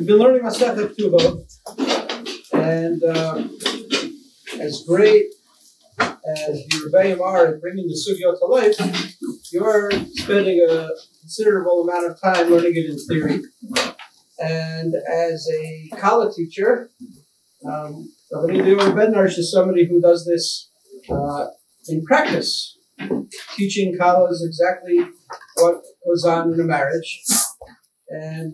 We've been learning Masechet Ketubot, and as great as the Rebbeim are at bringing the Sugyot to life, you're spending a considerable amount of time learning it in theory. And as a Kallahs teacher, Leora Bednarsh is somebody who does this in practice, teaching Kallahs exactly what goes on in a marriage. And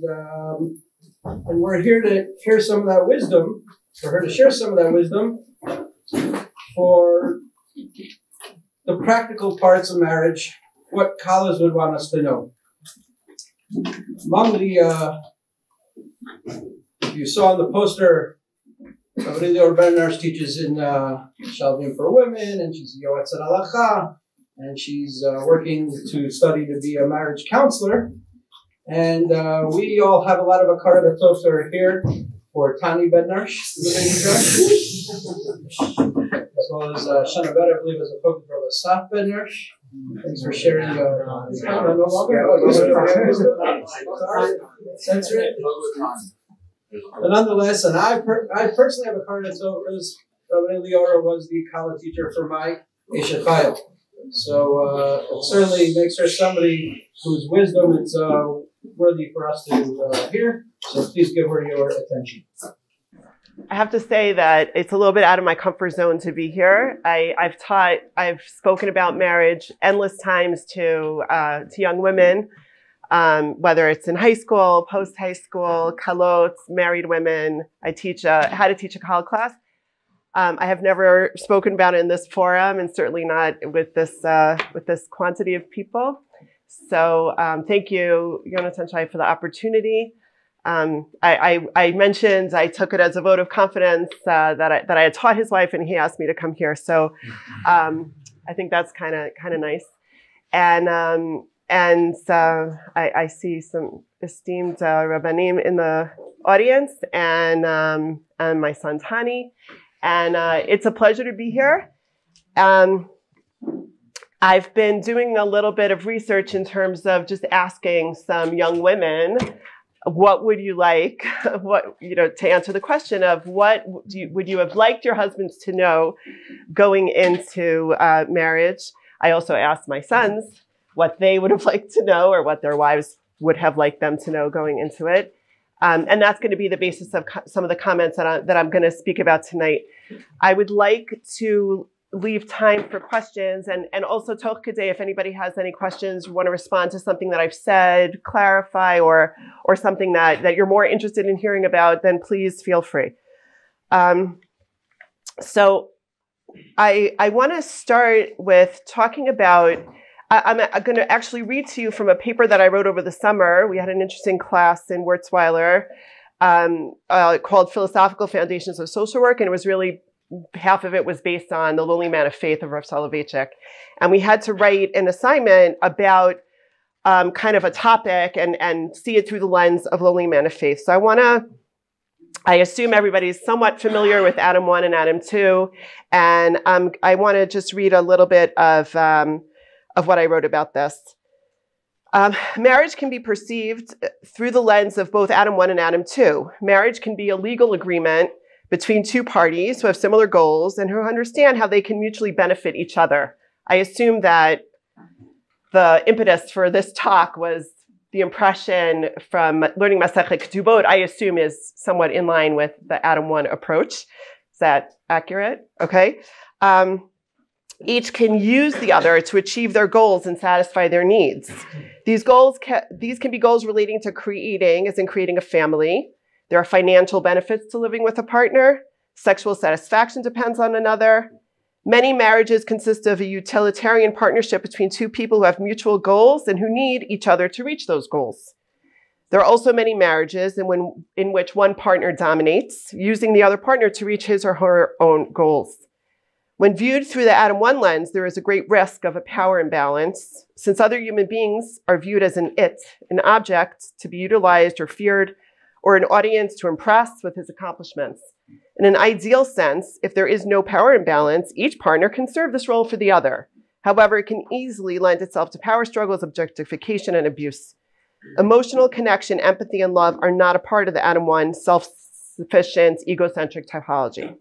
we're here to hear some of that wisdom, for her to share some of that wisdom for the practical parts of marriage, what Kallahs would want us to know. Among the, you saw on the poster, Leora Bednarsh teaches in Shaalvim for women, and she's a Yoatzot Halakha, and she's working to study to be a marriage counselor. And we all have a lot of Akara Tov here for Tani Bednarsh, as well as Shana Bet, I believe, as a focus for Asaf Bednarsh. Thanks for sharing. No longer. Censor it. But nonetheless, and I personally have a Akara Tov because Rabbi Leora was the Kallahs teacher for my Yeshivat. So it certainly makes her somebody whose wisdom is worthy for us to hear. So please give her your attention. I have to say that it's a little bit out of my comfort zone to be here. I've spoken about marriage endless times to young women, whether it's in high school, post-high school, Kallahs, married women. I teach how to teach a Kallahs class. I have never spoken about it in this forum, and certainly not with this quantity of people. So thank you, Yonatan Shai, for the opportunity. I mentioned I took it as a vote of confidence that I had taught his wife, and he asked me to come here. So I think that's kind of nice. And I see some esteemed Rabbanim in the audience, and my son Tani. And it's a pleasure to be here. I've been doing a little bit of research in terms of just asking some young women, what would you like, to answer the question of what would you have liked your husbands to know going into marriage. I also asked my sons what they would have liked to know or what their wives would have liked them to know going into it. And that's going to be the basis of some of the comments that I'm going to speak about tonight. I would like to leave time for questions, and also toch kadei, if anybody has any questions, want to respond to something that I've said, clarify, or something that you're more interested in hearing about, then please feel free. So I want to start with talking about, I'm going to actually read to you from a paper that I wrote over the summer. We had an interesting class in Wurzweiler called Philosophical Foundations of Social Work, and it was really, half of it was based on the Lonely Man of Faith of Rav Soloveitchik. And we had to write an assignment about kind of a topic and see it through the lens of Lonely Man of Faith. So I assume everybody's somewhat familiar with Adam 1 and Adam 2. And I want to just read a little bit of what I wrote about this. Marriage can be perceived through the lens of both Adam 1 and Adam 2. Marriage can be a legal agreement between two parties who have similar goals and who understand how they can mutually benefit each other. I assume that the impetus for this talk was the impression from learning Masechet Ketubot, I assume is somewhat in line with the Adam 1 approach. Is that accurate? Okay. Each can use the other to achieve their goals and satisfy their needs. These can be goals relating to creating, as in creating a family. There are financial benefits to living with a partner. Sexual satisfaction depends on another. Many marriages consist of a utilitarian partnership between two people who have mutual goals and who need each other to reach those goals. There are also many marriages in which one partner dominates, using the other partner to reach his or her own goals. When viewed through the Adam 1 lens, there is a great risk of a power imbalance, since other human beings are viewed as an object to be utilized or feared, or an audience to impress with his accomplishments. In an ideal sense, if there is no power imbalance, each partner can serve this role for the other. However, it can easily lend itself to power struggles, objectification, and abuse. Emotional connection, empathy, and love are not a part of the Adam 1 self-sufficient, egocentric typology.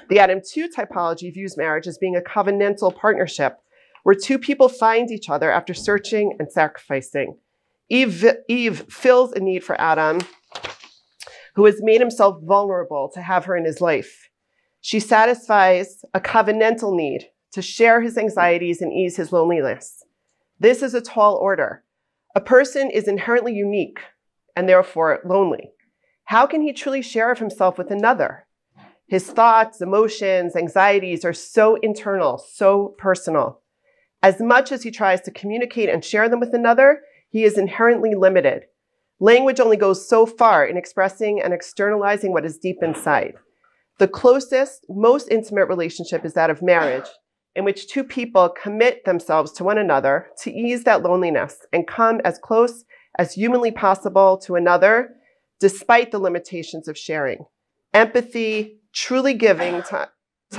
The Adam 2 typology views marriage as being a covenantal partnership where two people find each other after searching and sacrificing. Eve fills a need for Adam, who has made himself vulnerable to have her in his life. She satisfies a covenantal need to share his anxieties and ease his loneliness. This is a tall order. A person is inherently unique and therefore lonely. How can he truly share of himself with another? His thoughts, emotions, anxieties are so internal, so personal. As much as he tries to communicate and share them with another, he is inherently limited. Language only goes so far in expressing and externalizing what is deep inside. The closest, most intimate relationship is that of marriage, in which two people commit themselves to one another to ease that loneliness and come as close as humanly possible to another, despite the limitations of sharing. Empathy, truly giving to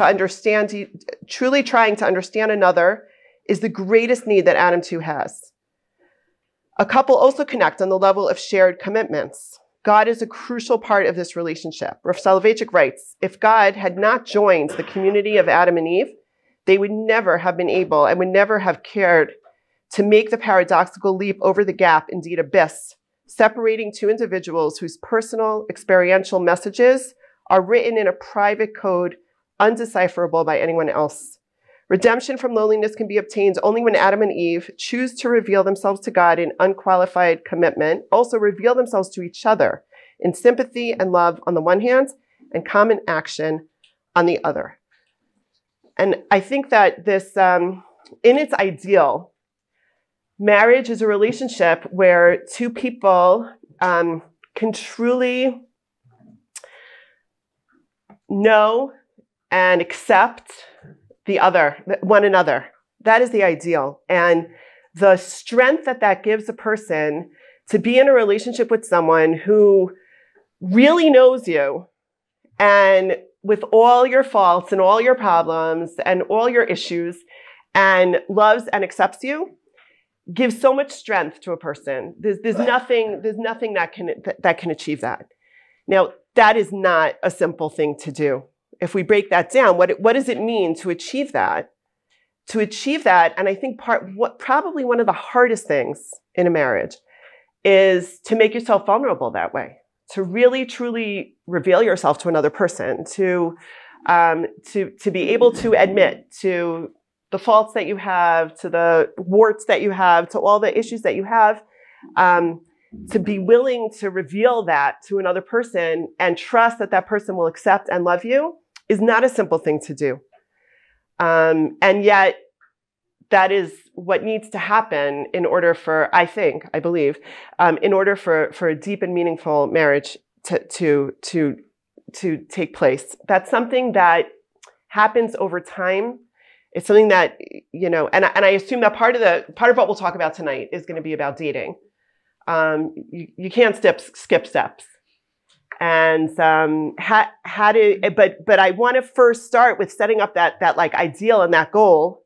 understand, truly trying to understand another is the greatest need that Adam 2 has. A couple also connect on the level of shared commitments. God is a crucial part of this relationship. Rav Soloveitchik writes, if God had not joined the community of Adam and Eve, they would never have been able and would never have cared to make the paradoxical leap over the gap, indeed abyss, separating two individuals whose personal, experiential messages are written in a private code undecipherable by anyone else. Redemption from loneliness can be obtained only when Adam and Eve choose to reveal themselves to God in unqualified commitment, also reveal themselves to each other in sympathy and love on the one hand, and common action on the other. And I think that this, in its ideal, marriage is a relationship where two people can truly know and accept one another. That is the ideal. And the strength that gives a person to be in a relationship with someone who really knows you and with all your faults and all your problems and all your issues and loves and accepts you gives so much strength to a person. There's nothing that can achieve that. Now, that is not a simple thing to do. If we break that down, what does it mean to achieve that? To achieve that, and I think probably one of the hardest things in a marriage is to make yourself vulnerable that way, to really truly reveal yourself to another person, to be able to admit to the faults that you have, to the warts that you have, to all the issues that you have, to be willing to reveal that to another person and trust that that person will accept and love you is not a simple thing to do. And yet, that is what needs to happen in order for, I believe, in order for a deep and meaningful marriage to take place. That's something that happens over time. It's something that, and I assume that part of what we'll talk about tonight is going to be about dating. You can't skip steps. And but I want to first start with setting up that like ideal and that goal.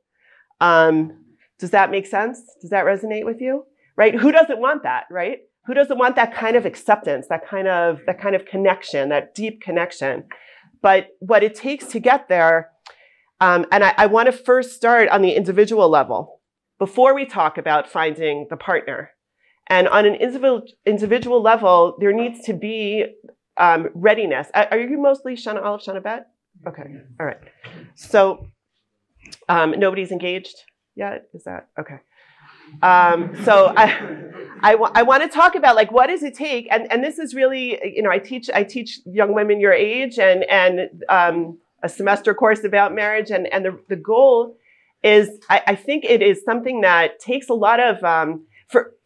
Does that make sense? Does that resonate with you? Right? Who doesn't want that? Right? Who doesn't want that kind of acceptance, that kind of connection, that deep connection? But what it takes to get there, and I want to first start on the individual level before we talk about finding the partner. And on an individual level, there needs to be readiness. Are you mostly Shana Aleph, Shana Bet? Okay, all right. So nobody's engaged yet? Is that okay? So I want to talk about like what does it take, and this is really, I teach young women your age and a semester course about marriage, and the goal is I think it is something that takes a lot of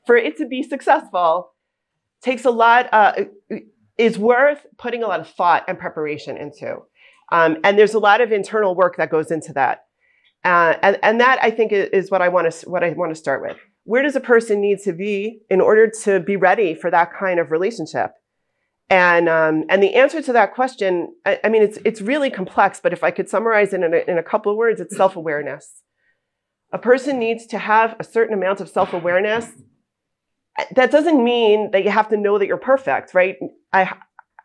for it to be successful, takes a lot, is worth putting a lot of thought and preparation into. And there's a lot of internal work that goes into that. And that I think is what I want to start with. Where does a person need to be in order to be ready for that kind of relationship? And the answer to that question, I mean, it's really complex, but if I could summarize it in a couple of words, it's self-awareness. A person needs to have a certain amount of self-awareness that doesn't mean that you have to know that you're perfect, right?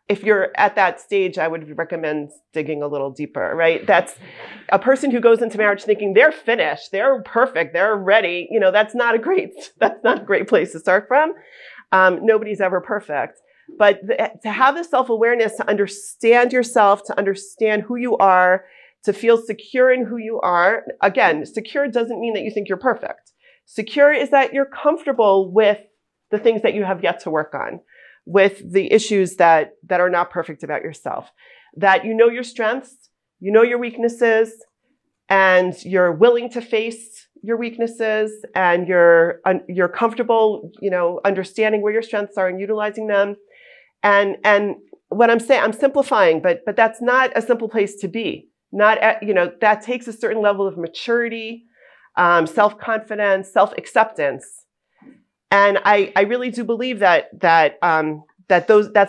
If you're at that stage, I would recommend digging a little deeper, right? That's a person who goes into marriage thinking they're finished, they're perfect, they're ready. That's not a great place to start from. Nobody's ever perfect. But to have the self-awareness, to understand yourself, to understand who you are, to feel secure in who you are. Again, secure doesn't mean that you think you're perfect. Secure is that you're comfortable with the things that you have yet to work on, with the issues that are not perfect about yourself, that you know your strengths, you know your weaknesses, and you're willing to face your weaknesses, and you're comfortable, understanding where your strengths are and utilizing them. And what I'm saying, I'm simplifying, but that's not a simple place to be. That takes a certain level of maturity, self-confidence, self-acceptance. And I really do believe that's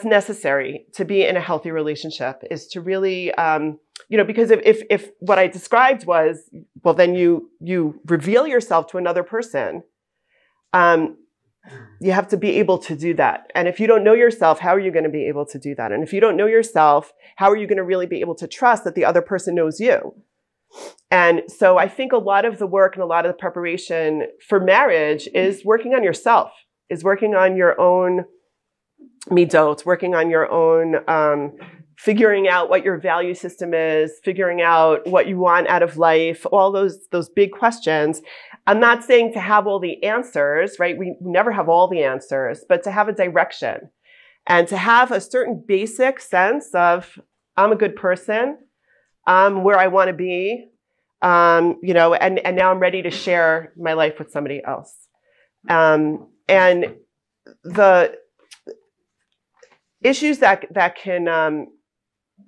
necessary to be in a healthy relationship, is to really, because if what I described was, well, then you reveal yourself to another person. You have to be able to do that. And if you don't know yourself, how are you going to be able to do that? And if you don't know yourself, how are you going to really be able to trust that the other person knows you? And so I think a lot of the work and a lot of the preparation for marriage is working on yourself, is working on your own midot, working on your own, figuring out what your value system is, figuring out what you want out of life, all those big questions. I'm not saying to have all the answers, right? We never have all the answers, but to have a direction and to have a certain basic sense of, I'm a good person, I'm where I want to be, and now I'm ready to share my life with somebody else. And the issues that can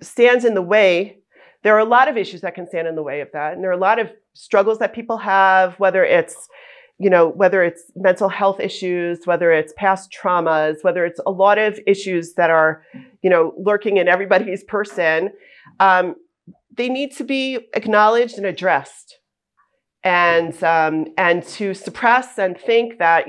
stand in the way, there are a lot of issues that can stand in the way of that. And there are a lot of struggles that people have, whether it's mental health issues, whether it's past traumas, whether it's a lot of issues that are, lurking in everybody's person. They need to be acknowledged and addressed, and to suppress and think that,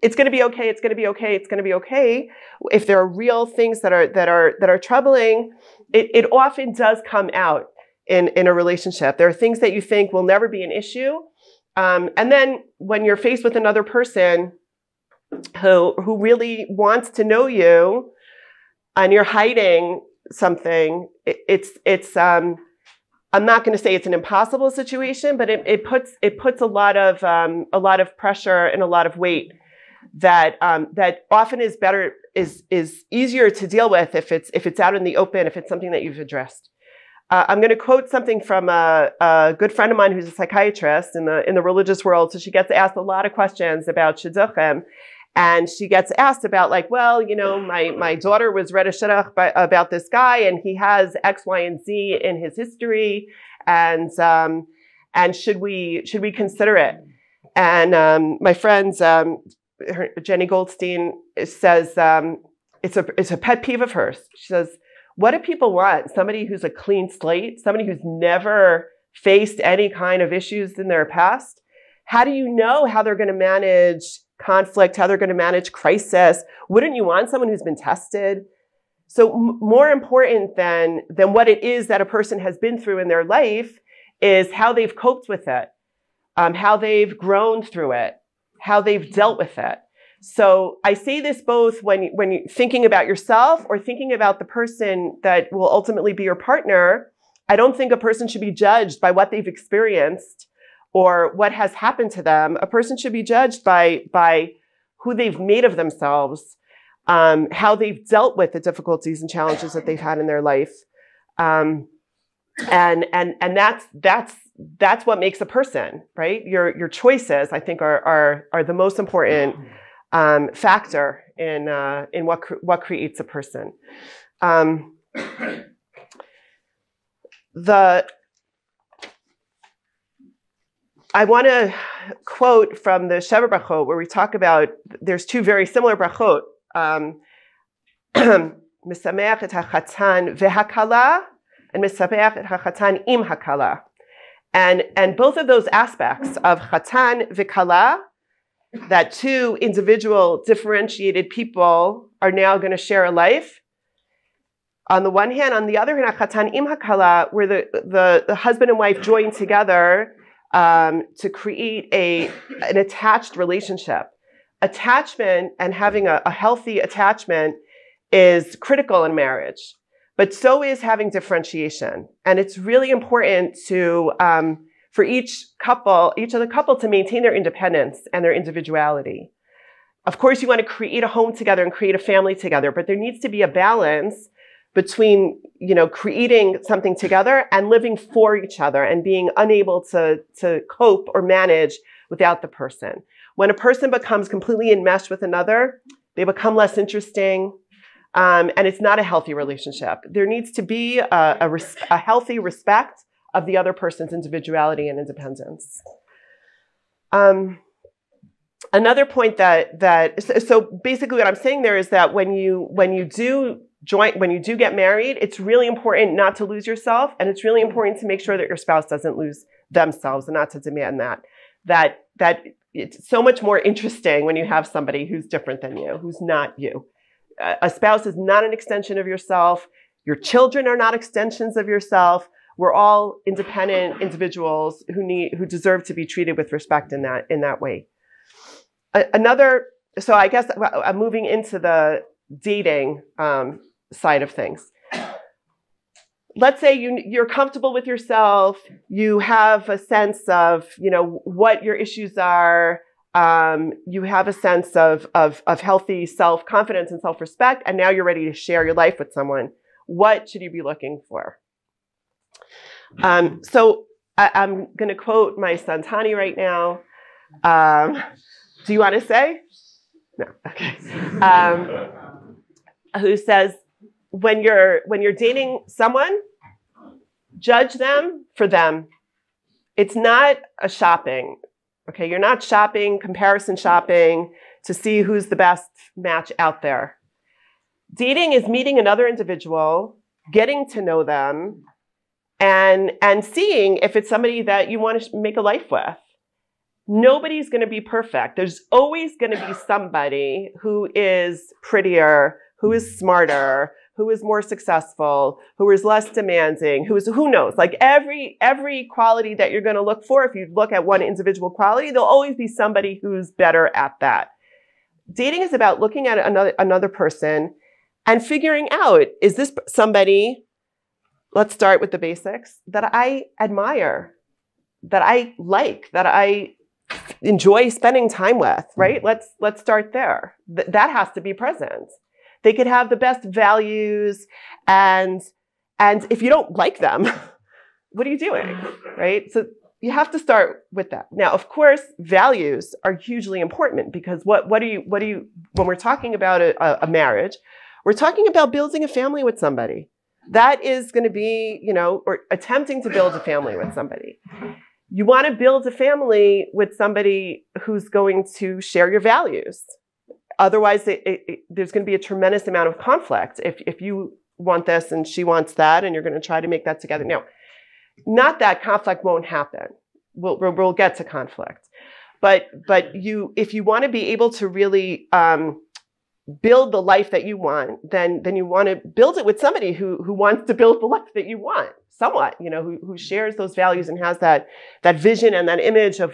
it's going to be okay. It's going to be okay. It's going to be okay. If there are real things that are troubling, it often does come out in a relationship. There are things that you think will never be an issue, and then when you're faced with another person who really wants to know you, and you're hiding something, I'm not going to say it's an impossible situation, but it puts a lot of pressure and a lot of weight that often is easier to deal with if it's out in the open, if it's something that you've addressed. I'm going to quote something from a good friend of mine who's a psychiatrist in the religious world. So she gets asked a lot of questions about shidduchim, and she gets asked about, like, well, my daughter was read a shidduch about this guy, and he has X, Y, and Z in his history, and should we consider it? And my friend Jenny Goldstein says it's a pet peeve of hers. She says, what do people want? Somebody who's a clean slate, somebody who's never faced any kind of issues in their past? How do you know how they're going to manage conflict, how they're going to manage crisis? Wouldn't you want someone who's been tested? So more important than what it is that a person has been through in their life is how they've coped with it, how they've grown through it, how they've dealt with it. So I say this both when you're thinking about yourself or thinking about the person that will ultimately be your partner. I don't think a person should be judged by what they've experienced or what has happened to them. A person should be judged by who they've made of themselves, how they've dealt with the difficulties and challenges that they've had in their life. And that's what makes a person, right? Your choices, I think, are the most important factor in what creates a person. I want to quote from the Sheva Brachot, where we talk about, there's two very similar brachot, Misameach et hachatan ve'hakala, and Misameach et hachatan im hakala. And both of those aspects of chatan ve'kala that two individual differentiated people are now going to share a life. On the one hand, on the other hand, chatan im hakala, where the husband and wife join together to create an attached relationship. Attachment and having a healthy attachment is critical in marriage, but so is having differentiation. And it's really important to for each of the couple to maintain their independence and their individuality. Of course, you want to create a home together and create a family together, but there needs to be a balance between, creating something together and living for each other and being unable to cope or manage without the person. When a person becomes completely enmeshed with another, they become less interesting, and it's not a healthy relationship. There needs to be a healthy respect of the other person's individuality and independence. Another point so basically what I'm saying there is that when you do get married, it's really important not to lose yourself, and it's really important to make sure that your spouse doesn't lose themselves and not to demand that it's so much more interesting when you have somebody who's different than you, who's not you. A spouse is not an extension of yourself. Your children are not extensions of yourself. We're all independent individuals who deserve to be treated with respect in that way. So I guess I'm moving into the dating side of things. Let's say you're comfortable with yourself. You have a sense of what your issues are. You have a sense of healthy self-confidence and self-respect, and now you're ready to share your life with someone. What should you be looking for? So I'm going to quote my son Tani right now. Do you want to say? No. Okay. Who says, when you're dating someone, judge them for them. It's not a shopping. Okay, you're not comparison shopping to see who's the best match out there. Dating is meeting another individual, getting to know them, and seeing if it's somebody that you want to make a life with. Nobody's going to be perfect. There's always going to be somebody who is prettier, who is smarter, who is more successful, who is less demanding, who knows? Like every quality that you're going to look for, if you look at one individual quality, there'll always be somebody who's better at that. Dating is about looking at another person and figuring out, is this somebody, let's start with the basics, that I admire, that I like, that I enjoy spending time with, right? Let's start there. That has to be present. They could have the best values, and if you don't like them, what are you doing, right? So you have to start with that. Now, of course, values are hugely important, because what do you when we're talking about a marriage, we're talking about building a family with somebody. That is going to be, or attempting to build a family with somebody. You want to build a family with somebody who's going to share your values. Otherwise, there's going to be a tremendous amount of conflict if you want this and she wants that, and you're going to try to make that together. Now, not that conflict won't happen. We'll get to conflict, but if you want to be able to really build the life that you want, then you want to build it with somebody who wants to build the life that you want, somewhat, who shares those values and has that vision and that image of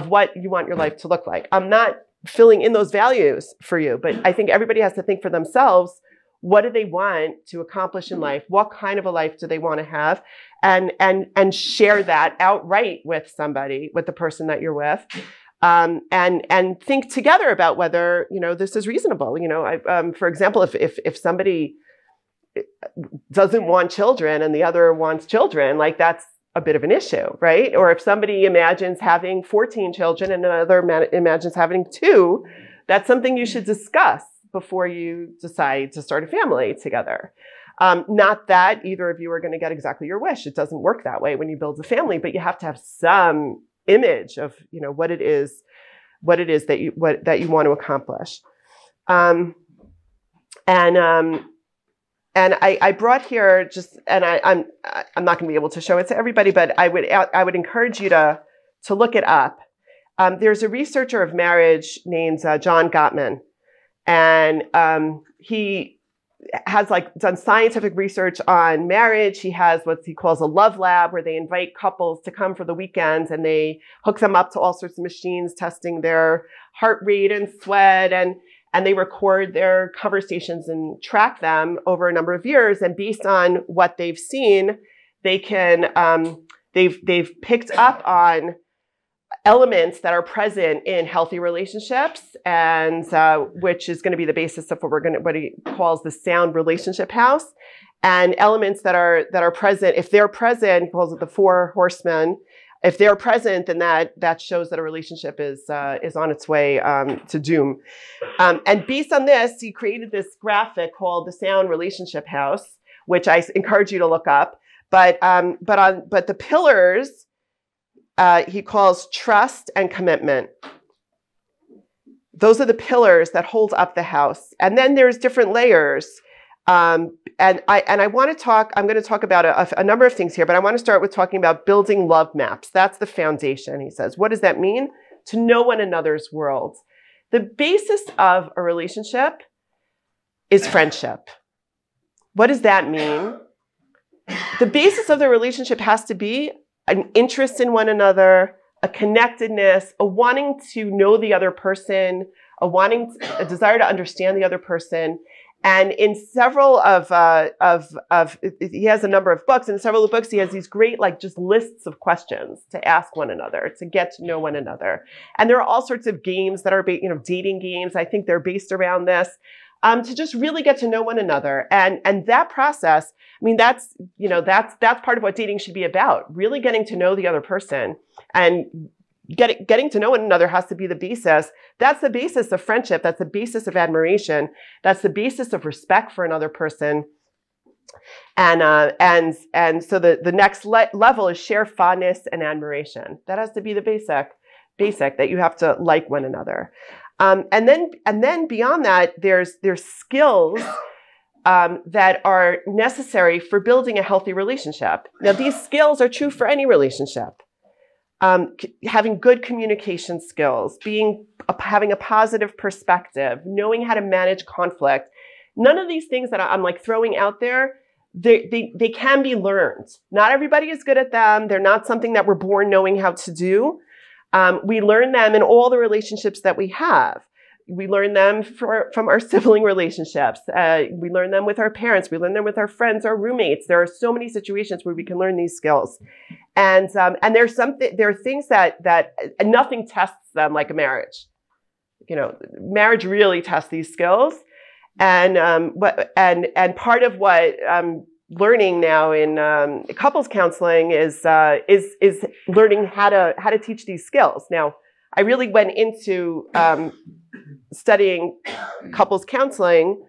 what you want your life to look like. I'm not filling in those values for you, but I think everybody has to think for themselves, what do they want to accomplish in life? What kind of a life do they want to have? And share that outright with somebody, with the person that you're with. And think together about whether, this is reasonable. For example, if somebody doesn't want children and the other wants children, like that's a bit of an issue, right? Or if somebody imagines having 14 children and another imagines having 2, that's something you should discuss before you decide to start a family together. Not that either of you are going to get exactly your wish. It doesn't work that way when you build a family, but you have to have some image of, what it is that you want to accomplish. And I brought here I'm not going to be able to show it to everybody, but I would encourage you to look it up. There's a researcher of marriage named John Gottman, and he has done scientific research on marriage. He has what he calls a love lab, where they invite couples to come for the weekends and they hook them up to all sorts of machines testing their heart rate and sweat, and they record their conversations and track them over a number of years. And based on what they've seen, they can they've picked up on elements that are present in healthy relationships, and which is going to be the basis of what he calls the sound relationship house, and elements that are present. If they're present, he calls it the 4 horsemen. If they're present, then that shows that a relationship is on its way to doom. And based on this, he created this graphic called the sound relationship house, which I encourage you to look up. But the pillars, he calls trust and commitment. Those are the pillars that hold up the house. And then there's different layers. And I want to talk, I'm going to talk about a number of things here, but I want to start with talking about building love maps. That's the foundation, he says. What does that mean? To know one another's worlds. The basis of a relationship is friendship. What does that mean? The basis of the relationship has to be an interest in one another, a connectedness, a wanting to know the other person, a desire to understand the other person. And in several he has a number of books. In several of the books, he has these great, just lists of questions to ask one another, to get to know one another. And there are all sorts of games that are, dating games. I think they're based around this, to just really get to know one another. And that process, that's part of what dating should be about, really getting to know the other person. And getting to know one another has to be the basis. That's the basis of friendship. That's the basis of admiration. That's the basis of respect for another person. And so the next level is share fondness and admiration. That has to be the basic that you have to like one another. And then beyond that, there's skills that are necessary for building a healthy relationship. Now, these skills are true for any relationship. Having good communication skills, having a positive perspective, knowing how to manage conflict. None of these things that I'm throwing out there, they can be learned. Not everybody is good at them. They're not something that we're born knowing how to do. We learn them in all the relationships that we have. We learn them from our sibling relationships. We learn them with our parents. We learn them with our friends, our roommates. There are so many situations where we can learn these skills. And there are things that nothing tests them like a marriage. Marriage really tests these skills. And part of what I'm learning now in couples counseling is learning how to teach these skills. Now, I really went into studying couples counseling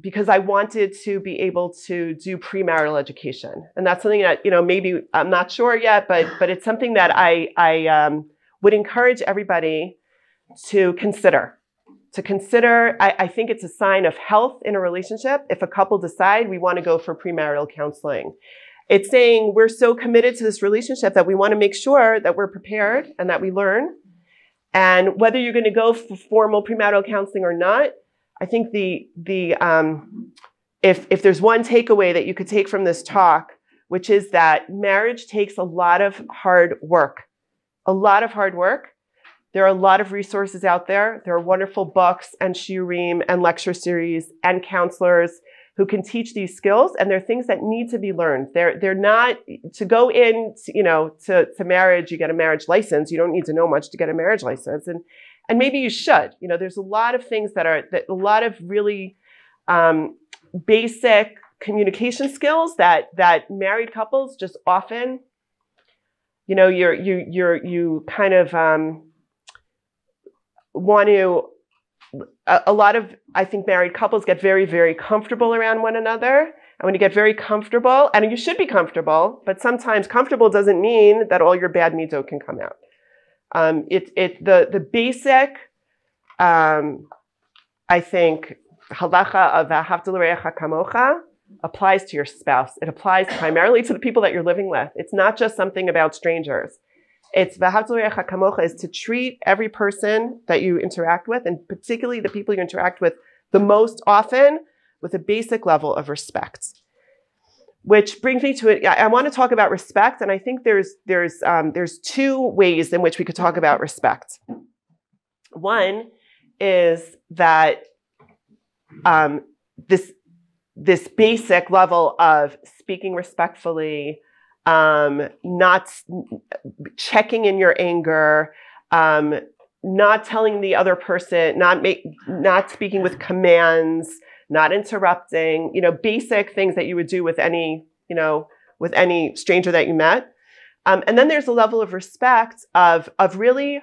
because I wanted to be able to do premarital education. And that's something that, maybe I'm not sure yet, but it's something that I would encourage everybody to consider. I think it's a sign of health in a relationship if a couple decide we want to go for premarital counseling. It's saying we're so committed to this relationship that we want to make sure that we're prepared and that we learn. And whether you're going to go for formal premarital counseling or not, I think if there's one takeaway that you could take from this talk, which is that marriage takes a lot of hard work. A lot of hard work. There are a lot of resources out there. There are wonderful books and shiurim and lecture series and counselors who can teach these skills, and they're things that need to be learned. They're not to go in, to marriage. You get a marriage license. You don't need to know much to get a marriage license, and maybe you should. There's a lot of things a lot of really basic communication skills that married couples just often, you kind of want to. A lot of, I think, married couples get very, very comfortable around one another. And when you get very comfortable, and you should be comfortable, but sometimes comfortable doesn't mean that all your bad midot can come out. The basic, I think, halakha of v'ahavta l'reacha kamocha applies to your spouse. It applies primarily to the people that you're living with. It's not just something about strangers. It's v'ahavta l'reacha kamocha, is to treat every person that you interact with, and particularly the people you interact with the most often, with a basic level of respect. Which brings me to it. I want to talk about respect, and I think there's two ways in which we could talk about respect. One is that this basic level of speaking respectfully, not checking in your anger, not telling the other person, not speaking with commands, not interrupting, basic things that you would do with any stranger that you met. And then there's a level of respect of really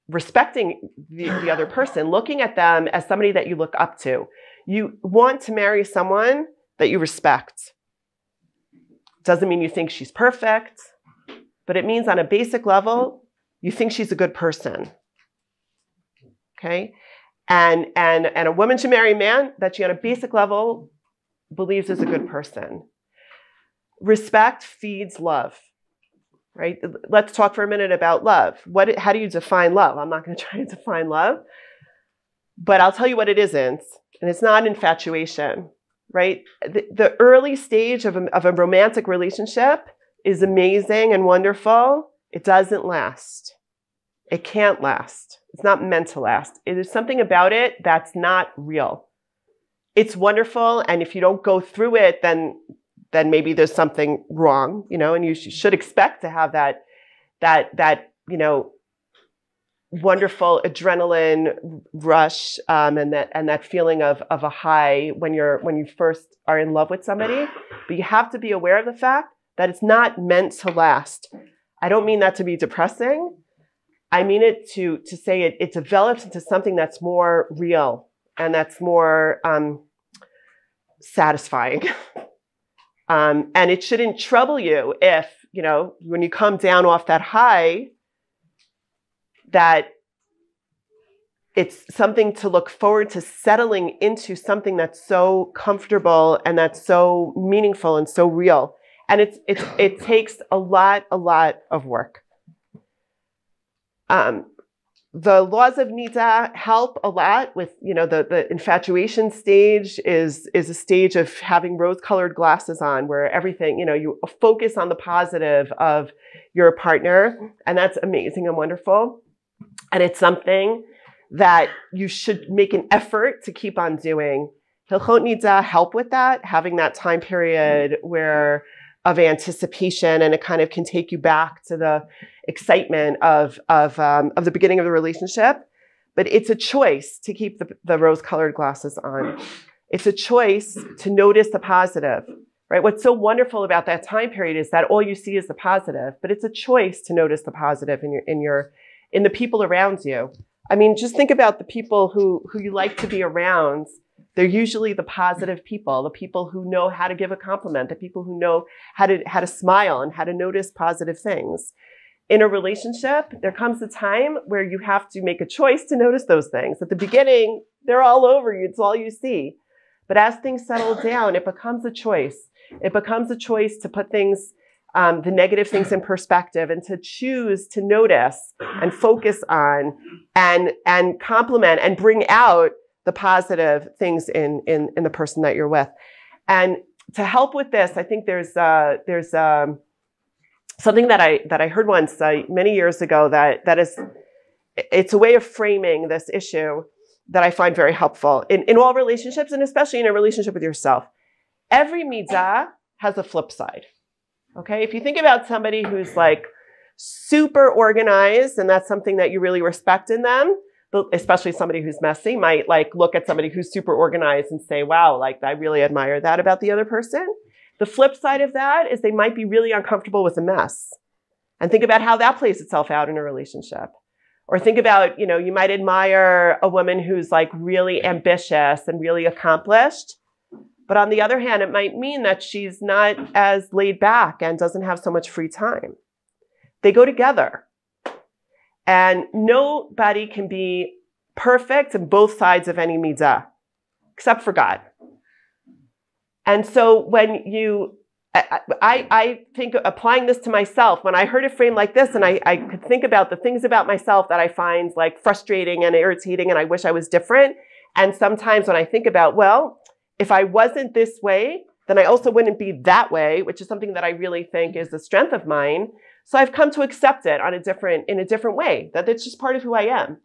respecting the other person, looking at them as somebody that you look up to. You want to marry someone that you respect. Doesn't mean you think she's perfect, but it means on a basic level, you think she's a good person. Okay? And a woman should marry a man that she on a basic level believes is a good person. Respect feeds love, right? Let's talk for a minute about love. How do you define love? I'm not going to try to define love, but I'll tell you what it isn't, and it's not infatuation, right? The early stage of a romantic relationship is amazing and wonderful. It doesn't last. It can't last. It's not meant to last. There's something about it that's not real. It's wonderful, and if you don't go through it, then maybe there's something wrong, and you should expect to have that wonderful adrenaline rush, and that feeling of a high when you first are in love with somebody. But you have to be aware of the fact that it's not meant to last. I don't mean that to be depressing. I mean it to say it develops into something that's more real and that's more satisfying. And it shouldn't trouble you if, when you come down off that high, that it's something to look forward to settling into something that's so comfortable and that's so meaningful and so real. And it takes a lot of work. The laws of nida help a lot with, the infatuation stage is a stage of having rose-colored glasses on, where everything, you focus on the positive of your partner, and that's amazing and wonderful. And it's something that you should make an effort to keep on doing. Hilchot nida help with that, having that time period of anticipation, and it kind of can take you back to the excitement of the beginning of the relationship. But it's a choice to keep the rose-colored glasses on. It's a choice to notice the positive, right? What's so wonderful about that time period is that all you see is the positive, but it's a choice to notice the positive in the people around you. I mean, just think about the people who you like to be around. They're usually the positive people, the people who know how to give a compliment, the people who know how to smile and how to notice positive things. In a relationship, there comes a time where you have to make a choice to notice those things. At the beginning, they're all over you. It's all you see. But as things settle down, it becomes a choice. It becomes a choice to put things, the negative things in perspective, and to choose to notice and focus on and compliment and bring out the positive things in the person that you're with. And to help with this, I think there's something that I heard once many years ago it's a way of framing this issue that I find very helpful in all relationships, and especially in a relationship with yourself. Every mitzvah has a flip side. Okay, if you think about somebody who's like super organized, and that's something that you really respect in them, especially somebody who's messy might like look at somebody who's super organized and say, wow, like I really admire that about the other person. The flip side of that is they might be really uncomfortable with a mess. And think about how that plays itself out in a relationship. Or think about, you might admire a woman who's like really ambitious and really accomplished. But on the other hand, it might mean that she's not as laid back and doesn't have so much free time. They go together. And nobody can be perfect in both sides of any mitzvah, except for God. And so when you I think applying this to myself, when I heard it framed like this, and I could think about the things about myself that I find like frustrating and irritating, and I wish I was different. And sometimes when I think about, well, if I wasn't this way, then I also wouldn't be that way, which is something that I really think is a strength of mine. So I've come to accept it in a different way, that it's just part of who I am.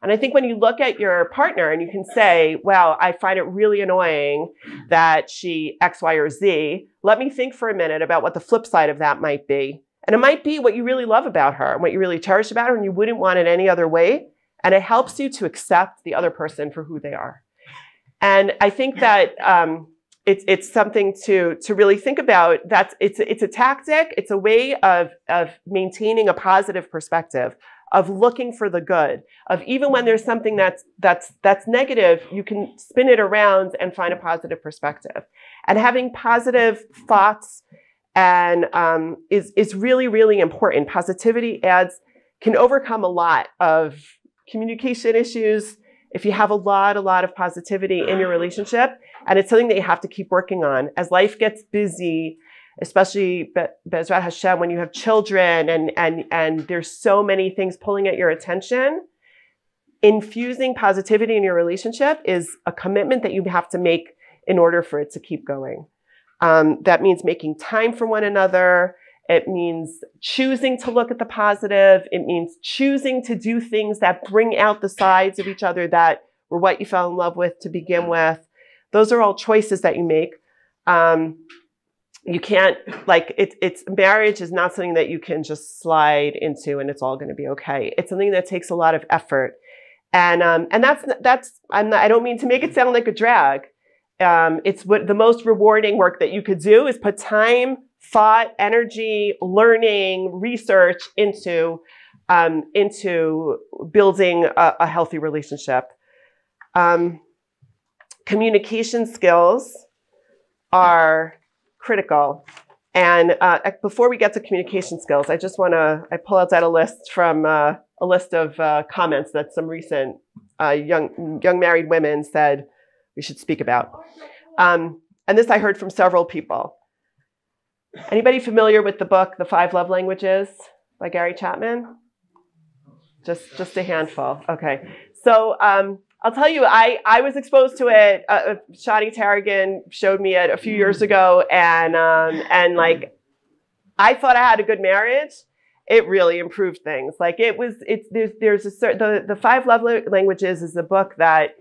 And I think when you look at your partner and you can say, well, I find it really annoying that she X, Y, or Z, let me think for a minute about what the flip side of that might be. And it might be what you really love about her and what you really cherish about her and you wouldn't want it any other way. And it helps you to accept the other person for who they are. And I think that it's something to really think about. It's a tactic. It's a way of maintaining a positive perspective, of looking for the good, of even when there's something that's negative, you can spin it around and find a positive perspective. And having positive thoughts and is really, really important. Positivity can overcome a lot of communication issues if you have a lot of positivity in your relationship. And it's something that you have to keep working on as life gets busy, especially Be'ezrat Hashem, when you have children and there's so many things pulling at your attention. Infusing positivity in your relationship is a commitment that you have to make in order for it to keep going. That means making time for one another. It means choosing to look at the positive. It means choosing to do things that bring out the sides of each other that were what you fell in love with to begin with. Those are all choices that you make. You can't, marriage is not something that you can just slide into and it's all going to be okay. It's something that takes a lot of effort. And I don't mean to make it sound like a drag. It's what the most rewarding work that you could do is put time, thought, energy, learning, research into building a healthy relationship. Communication skills are critical. And before we get to communication skills, I pull out a list from a list of comments that some recent young married women said we should speak about. And this I heard from several people. Anybody familiar with the book, The 5 Love Languages by Gary Chapman? Just a handful. Okay. So I'll tell you, I was exposed to it. Shani Tarragon showed me it a few years ago, and I thought I had a good marriage. It really improved things. The 5 Love Languages is a book that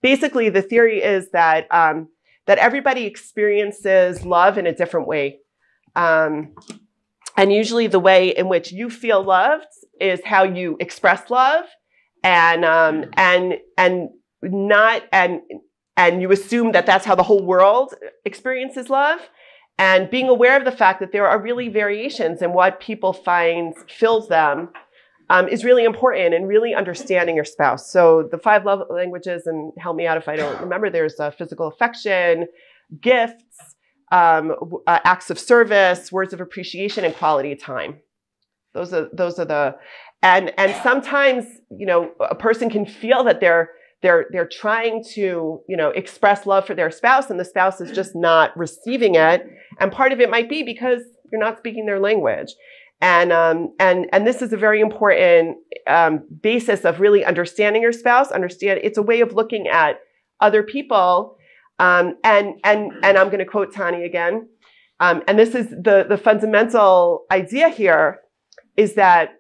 basically the theory is that everybody experiences love in a different way. And usually the way in which you feel loved is how you express love, and you assume that that's how the whole world experiences love. And being aware of the fact that there are really variations in what people find fills them is really important, and really understanding your spouse. So the 5 love languages, and help me out if I don't remember, there's physical affection, gifts, acts of service, words of appreciation, and quality time. Those are the, and sometimes, a person can feel that they're trying to, express love for their spouse, and the spouse is just not receiving it. And part of it might be because you're not speaking their language. And this is a very important basis of really understanding your spouse. It's a way of looking at other people. And I'm going to quote Tani again. And this is the fundamental idea here is that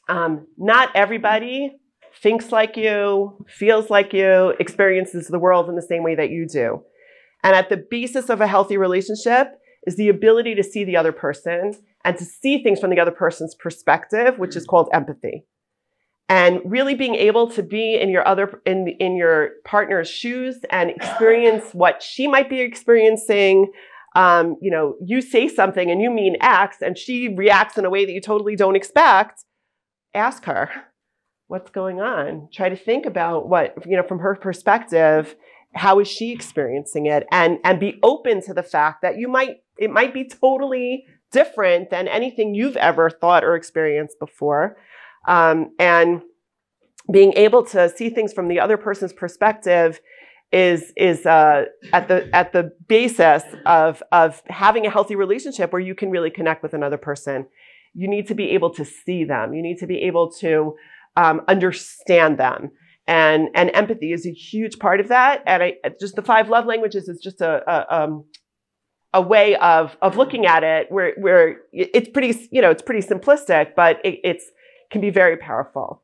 not everybody thinks like you, feels like you, experiences the world in the same way that you do. And at the basis of a healthy relationship is the ability to see the other person and to see things from the other person's perspective, which is called empathy. And really being able to be in your partner's shoes and experience what she might be experiencing. You say something and you mean X, and she reacts in a way that you totally don't expect. Ask her, what's going on? Try to think about what, from her perspective, how is she experiencing it? And be open to the fact that it might be totally different than anything you've ever thought or experienced before. And being able to see things from the other person's perspective is at the basis of having a healthy relationship where you can really connect with another person. You need to be able to see them. You need to be able to understand them. And empathy is a huge part of that. And just the 5 love languages is just a way of looking at it where it's pretty, it's pretty simplistic, but it can be very powerful.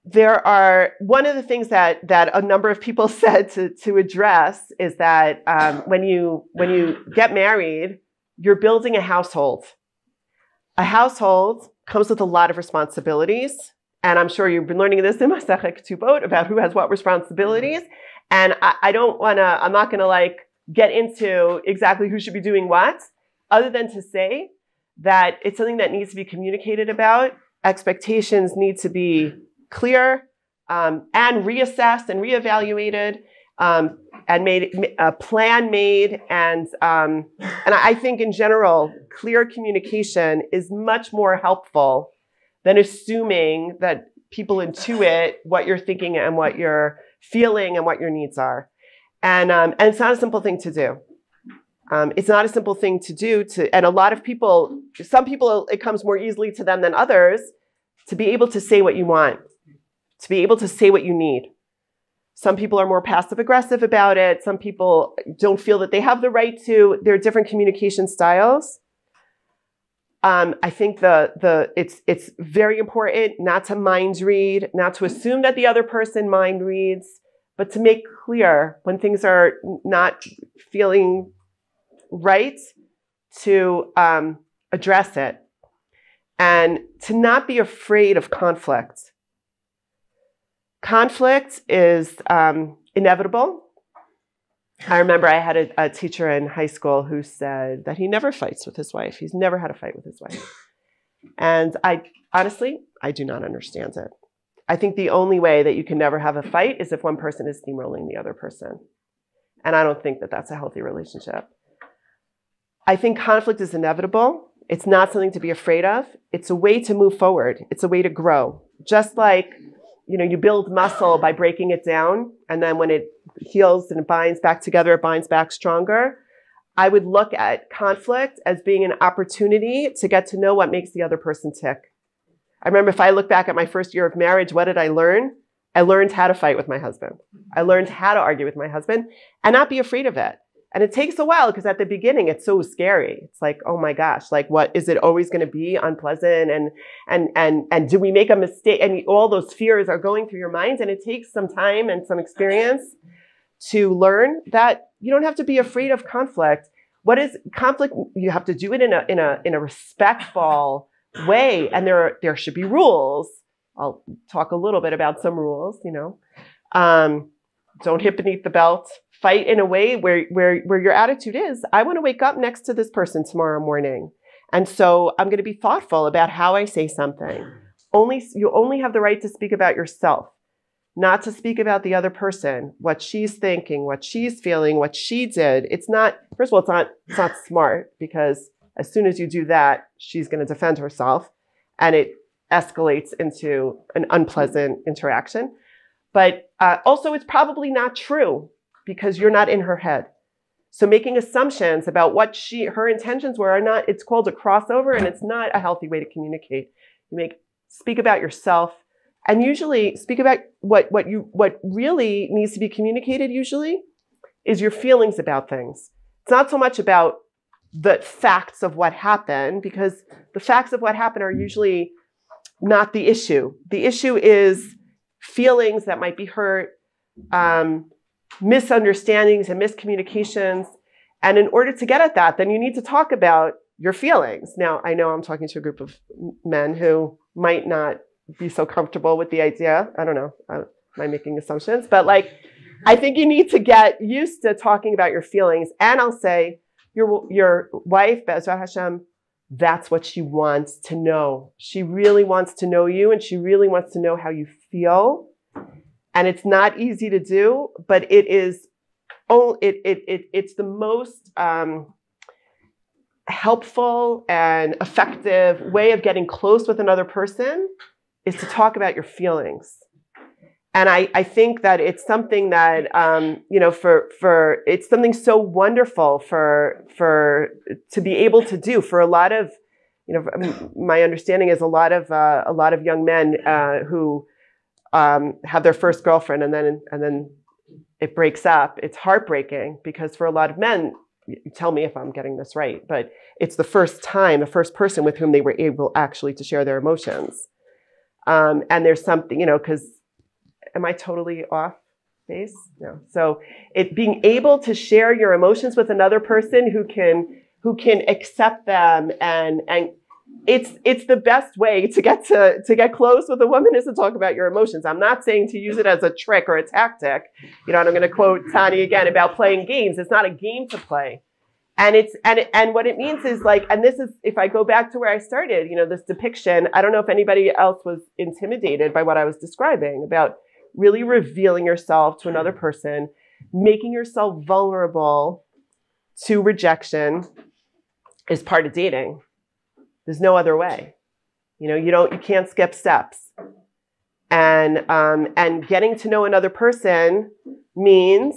There are, one of the things that a number of people said to address is that when you get married, you're building a household. A household comes with a lot of responsibilities. And I'm sure you've been learning this in Masechet Ketubot about who has what responsibilities. And I'm not going to get into exactly who should be doing what, other than to say that it's something that needs to be communicated about. Expectations need to be clear and reassessed and reevaluated, and made a plan made. And I think in general, clear communication is much more helpful than assuming that people intuit what you're thinking and what you're feeling and what your needs are. And it's not a simple thing to do. It's not a simple thing to do and a lot of people, some people, it comes more easily to them than others to be able to say what you want, to be able to say what you need. Some people are more passive aggressive about it. Some people don't feel that they have the right to. There are different communication styles. I think it's very important not to mind read, not to assume that the other person mind reads, but to make clear when things are not feeling right, to address it, and to not be afraid of conflict. Conflict is inevitable. I remember I had a teacher in high school who said that he never fights with his wife. He's never had a fight with his wife. And I do not understand it. I think the only way that you can never have a fight is if one person is steamrolling the other person. And I don't think that that's a healthy relationship. I think conflict is inevitable. It's not something to be afraid of. It's a way to move forward. It's a way to grow. Just like, you build muscle by breaking it down, and then when it heals and it binds back together, it binds back stronger. I would look at conflict as being an opportunity to get to know what makes the other person tick. I remember, if I look back at my first year of marriage, what did I learn? I learned how to fight with my husband. I learned how to argue with my husband and not be afraid of it. And it takes a while, because at the beginning it's so scary. It's like, oh my gosh, what is it always going to be unpleasant? And do we make a mistake? And all those fears are going through your mind. And it takes some time and some experience to learn that you don't have to be afraid of conflict. What is conflict? You have to do it in a respectful way. And there should be rules. I'll talk a little bit about some rules, don't hit beneath the belt. Fight in a way where your attitude is, I want to wake up next to this person tomorrow morning. And so I'm going to be thoughtful about how I say something. You only have the right to speak about yourself, not to speak about the other person, what she's thinking, what she's feeling, what she did. It's not, first of all, it's not smart, because as soon as you do that, she's going to defend herself, and it escalates into an unpleasant interaction. But also, it's probably not true, because you're not in her head. So making assumptions about what her intentions were are not, it's called a crossover, and it's not a healthy way to communicate. Speak about yourself, and usually speak about what really needs to be communicated usually is your feelings about things. It's not so much about the facts of what happened, because the facts of what happened are usually not the issue. The issue is feelings that might be hurt, misunderstandings and miscommunications. And in order to get at that, then you need to talk about your feelings. Now, I know I'm talking to a group of men who might not be so comfortable with the idea. I don't know. Am I making assumptions? But I think you need to get used to talking about your feelings. And I'll say, your wife, Be'ezrat Hashem, that's what she wants to know. She really wants to know you, and she really wants to know how you feel. And it's not easy to do, but it's the most helpful and effective way of getting close with another person is to talk about your feelings. And I think that it's something that, it's something so wonderful to be able to do for a lot of, my understanding is a lot of young men who have their first girlfriend and then it breaks up. It's heartbreaking because for a lot of men, you tell me if I'm getting this right, but it's the first person with whom they were able actually to share their emotions. And there's something, because am I totally off base? No. So being able to share your emotions with another person who can accept them and it's the best way to get close with a woman is to talk about your emotions. I'm not saying to use it as a trick or a tactic. And I'm going to quote Tani again about playing games. It's not a game to play. And what it means is and this is, if I go back to where I started, this depiction, I don't know if anybody else was intimidated by what I was describing about really revealing yourself to another person, making yourself vulnerable to rejection is part of dating. There's no other way. You can't skip steps. And getting to know another person means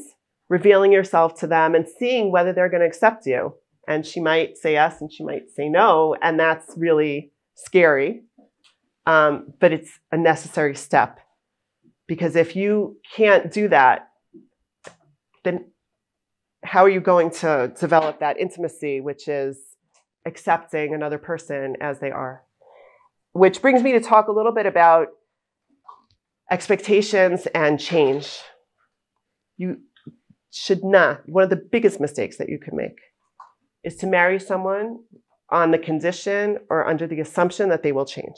revealing yourself to them and seeing whether they're going to accept you. And she might say yes and she might say no. And that's really scary. But it's a necessary step. Because if you can't do that, then how are you going to develop that intimacy, which is accepting another person as they are? Which brings me to talk a little bit about expectations and change. You should not, one of the biggest mistakes that you could make is to marry someone on the condition or under the assumption that they will change.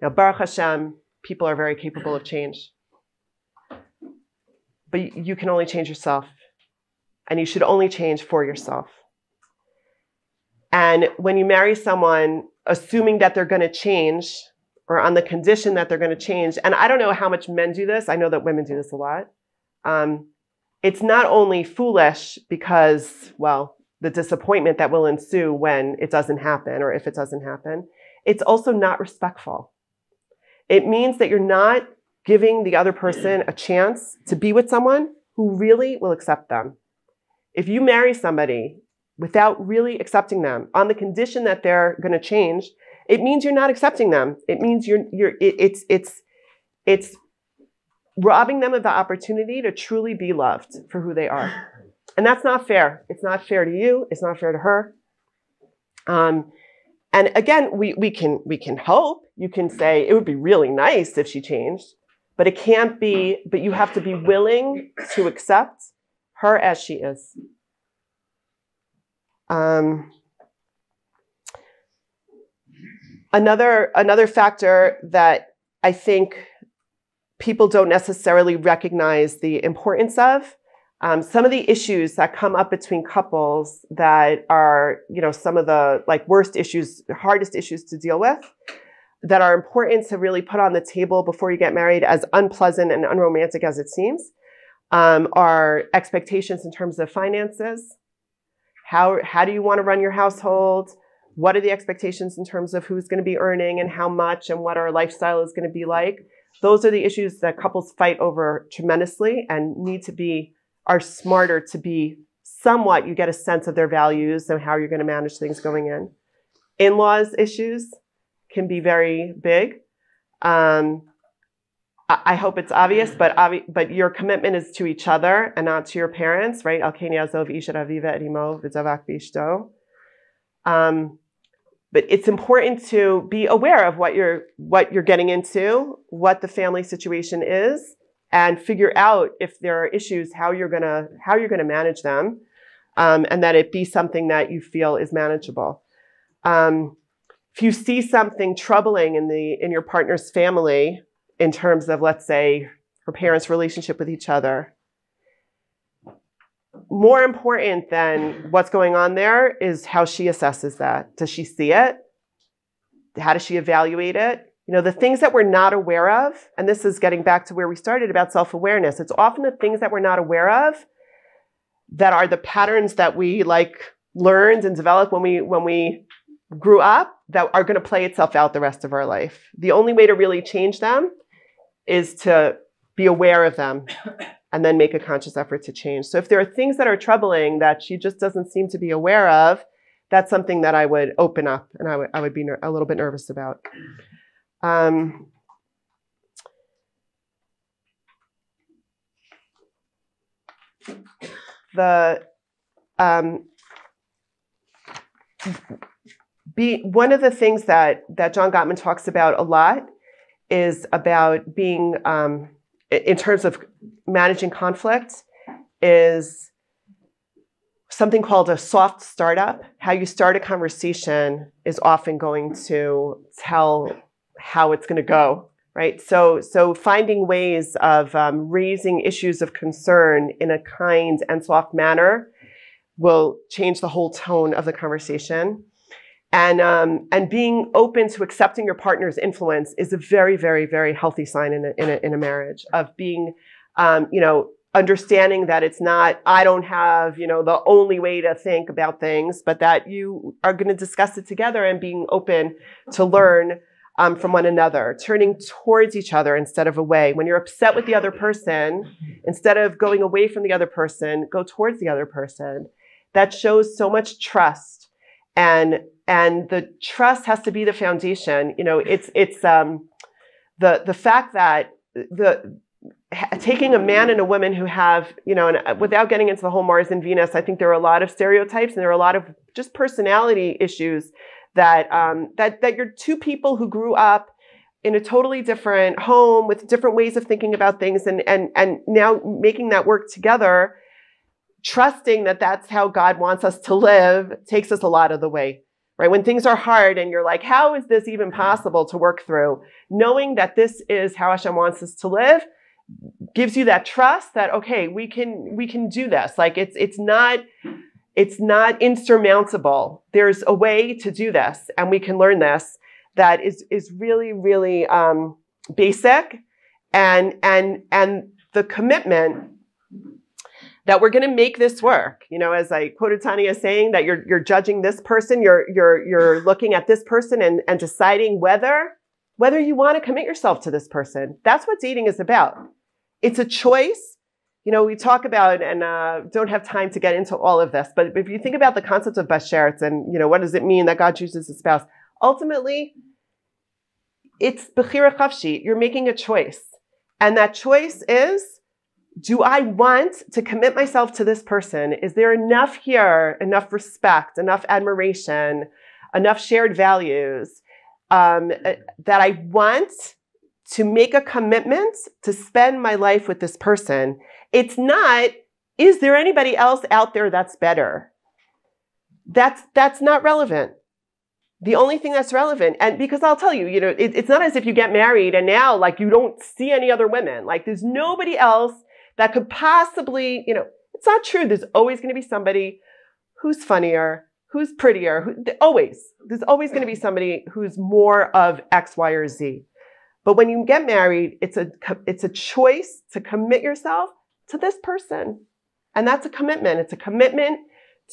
Now, Baruch Hashem, people are very capable of change. But you can only change yourself. And you should only change for yourself. And when you marry someone, assuming that they're going to change, or on the condition that they're going to change, and I don't know how much men do this. I know that women do this a lot. It's not only foolish because, the disappointment that will ensue when it doesn't happen, or if it doesn't happen, it's also not respectful. It means that you're not giving the other person a chance to be with someone who really will accept them. If you marry somebody without really accepting them on the condition that they're going to change, it means you're not accepting them. It means it's robbing them of the opportunity to truly be loved for who they are. And that's not fair. It's not fair to you. It's not fair to her. And again, we can hope. You can say it would be really nice if she changed, but it can't be. But you have to be willing to accept her as she is. Another factor that I think people don't necessarily recognize the importance of. Some of the issues that come up between couples that are, some of the worst issues, hardest issues to deal with, that are important to really put on the table before you get married, as unpleasant and unromantic as it seems, are expectations in terms of finances. How do you want to run your household? What are the expectations in terms of who's going to be earning and how much and what our lifestyle is going to be like? Those are the issues that couples fight over tremendously and are smarter to be somewhat, you get a sense of their values and how you're going to manage things going in. In-laws issues can be very big. I hope it's obvious, but your commitment is to each other and not to your parents, right? But it's important to be aware of what you're getting into, what the family situation is, and figure out if there are issues, how you're gonna manage them, and that it be something that you feel is manageable. If you see something troubling in your partner's family, in terms of, let's say, her parents' relationship with each other, more important than what's going on there is how she assesses that. Does she see it? How does she evaluate it? The things that we're not aware of, and this is getting back to where we started about self-awareness. It's often the things that we're not aware of that are the patterns that we learned and developed when we grew up that are going to play itself out the rest of our life. The only way to really change them is to be aware of them, and then make a conscious effort to change. So if there are things that are troubling that she just doesn't seem to be aware of, that's something that I would open up and I would be a little bit nervous about. One of the things that John Gottman talks about a lot is about being, in terms of managing conflict, is something called a soft startup. How you start a conversation is often going to tell how it's going to go, right? So finding ways of raising issues of concern in a kind and soft manner will change the whole tone of the conversation. And being open to accepting your partner's influence is a very, very, very healthy sign in a marriage, of being, understanding that it's not, I don't have, the only way to think about things, but that you are going to discuss it together, and being open to learn from one another, turning towards each other instead of away. When you're upset with the other person, instead of going away from the other person, go towards the other person. That shows so much trust. And the trust has to be the foundation. It's the fact that taking a man and a woman who have, and without getting into the whole Mars and Venus, I think there are a lot of stereotypes, and there are a lot of just personality issues that you're two people who grew up in a totally different home with different ways of thinking about things, and now making that work together, trusting that that's how God wants us to live, takes us a lot of the way, right? When things are hard and you're like, how is this even possible to work through? Knowing that this is how Hashem wants us to live gives you that trust that, okay, we can do this. Like it's not insurmountable. There's a way to do this, and we can learn this, that is really, really basic, and the commitment that we're going to make this work. As I quoted Tanya saying, that you're judging this person, you're looking at this person and deciding whether you want to commit yourself to this person. That's what dating is about. It's a choice. We talk about, and don't have time to get into all of this, but if you think about the concept of basheretz and, what does it mean that God chooses a spouse? Ultimately, it's bechira chavshi. You're making a choice. And that choice is, do I want to commit myself to this person? Is there enough here, enough respect, enough admiration, enough shared values that I want to make a commitment to spend my life with this person? It's not, is there anybody else out there that's better? That's not relevant. The only thing that's relevant, and because I'll tell you, it's not as if you get married and now you don't see any other women. There's nobody else that could possibly, it's not true. There's always going to be somebody who's funnier, who's prettier, there's always going to be somebody who's more of X, Y, or Z. But when you get married, it's a choice to commit yourself to this person. And that's a commitment. It's a commitment